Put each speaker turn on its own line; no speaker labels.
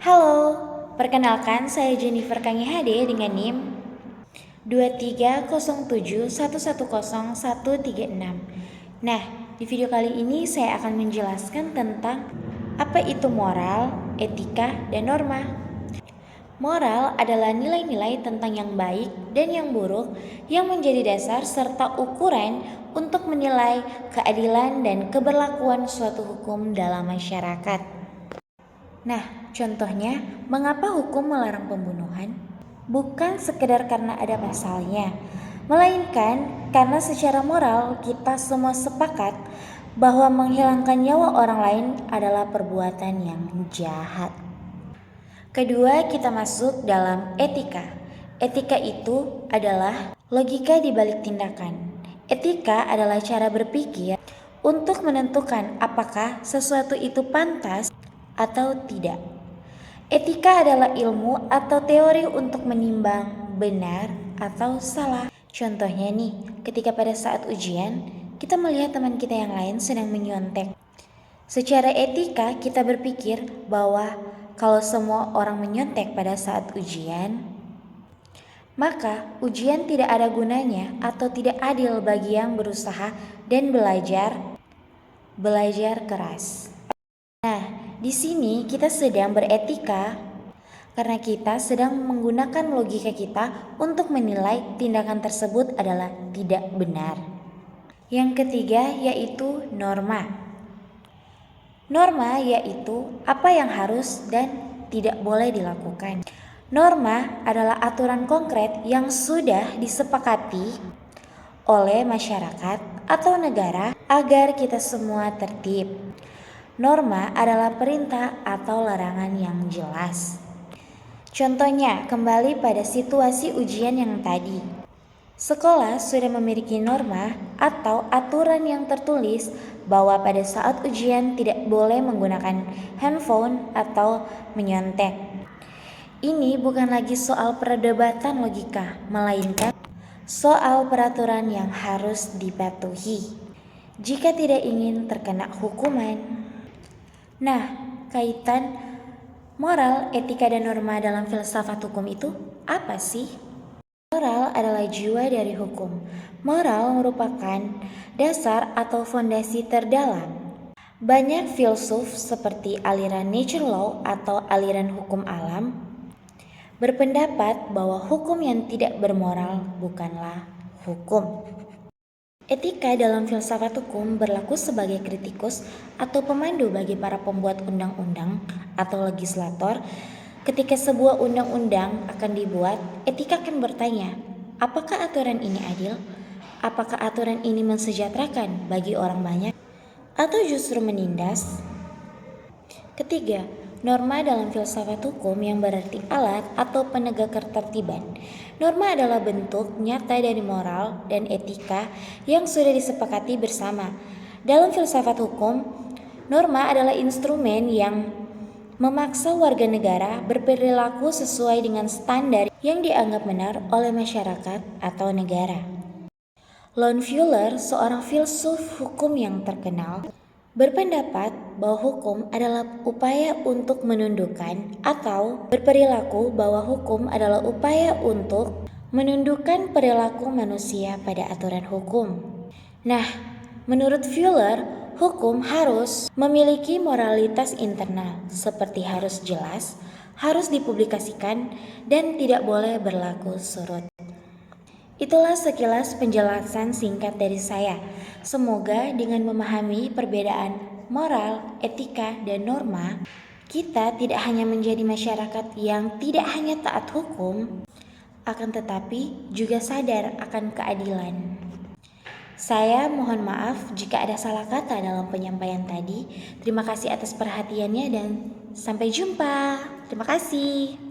Halo, perkenalkan saya Jennifer Kangihade dengan NIM 23071101136. Nah, di video kali ini saya akan menjelaskan tentang apa itu moral, etika, dan norma. Moral adalah nilai-nilai tentang yang baik dan yang buruk yang menjadi dasar serta ukuran untuk menilai keadilan dan keberlakuan suatu hukum dalam masyarakat. Nah, contohnya, mengapa hukum melarang pembunuhan? Bukan sekedar karena ada pasalnya, melainkan karena secara moral kita semua sepakat bahwa menghilangkan nyawa orang lain adalah perbuatan yang jahat. Kedua, kita masuk dalam etika. Etika itu adalah logika di balik tindakan. Etika adalah cara berpikir untuk menentukan apakah sesuatu itu pantas atau tidak. Etika adalah ilmu atau teori untuk menimbang benar atau salah. Contohnya nih, ketika pada saat ujian, kita melihat teman kita yang lain sedang menyontek. Secara etika, kita berpikir bahwa kalau semua orang menyontek pada saat ujian, maka ujian tidak ada gunanya atau tidak adil bagi yang berusaha dan belajar keras. Nah, di sini kita sedang beretika karena kita sedang menggunakan logika kita untuk menilai tindakan tersebut adalah tidak benar. Yang ketiga yaitu norma. Norma yaitu apa yang harus dan tidak boleh dilakukan. Norma adalah aturan konkret yang sudah disepakati oleh masyarakat atau negara agar kita semua tertib. Norma adalah perintah atau larangan yang jelas. Contohnya, kembali pada situasi ujian yang tadi. Sekolah sudah memiliki norma atau aturan yang tertulis bahwa pada saat ujian tidak boleh menggunakan handphone atau menyontek. Ini bukan lagi soal perdebatan logika, melainkan soal peraturan yang harus dipatuhi jika tidak ingin terkena hukuman. Nah, kaitan moral, etika, dan norma dalam filsafat hukum itu apa sih? Moral adalah jiwa dari hukum. Moral merupakan dasar atau fondasi terdalam. Banyak filsuf seperti aliran nature law atau aliran hukum alam berpendapat bahwa hukum yang tidak bermoral bukanlah hukum. Etika dalam filsafat hukum berlaku sebagai kritikus atau pemandu bagi para pembuat undang-undang atau legislator. Ketika sebuah undang-undang akan dibuat, etika akan bertanya, apakah aturan ini adil? Apakah aturan ini mensejahterakan bagi orang banyak? Atau justru menindas? Ketiga, norma dalam filsafat hukum yang berarti alat atau penegak ketertiban. Norma adalah bentuk nyata dari moral dan etika yang sudah disepakati bersama. Dalam filsafat hukum, norma adalah instrumen yang memaksa warga negara berperilaku sesuai dengan standar yang dianggap benar oleh masyarakat atau negara. Lon Fuller, seorang filsuf hukum yang terkenal, berpendapat bahwa hukum adalah upaya untuk menundukkan atau berperilaku bahwa hukum adalah upaya untuk menundukkan perilaku manusia pada aturan hukum. Nah, menurut Fuller, hukum harus memiliki moralitas internal, seperti harus jelas, harus dipublikasikan, dan tidak boleh berlaku surut. Itulah sekilas penjelasan singkat dari saya. Semoga dengan memahami perbedaan moral, etika, dan norma, kita tidak hanya menjadi masyarakat yang tidak hanya taat hukum, akan tetapi juga sadar akan keadilan. Saya mohon maaf jika ada salah kata dalam penyampaian tadi. Terima kasih atas perhatiannya dan sampai jumpa. Terima kasih.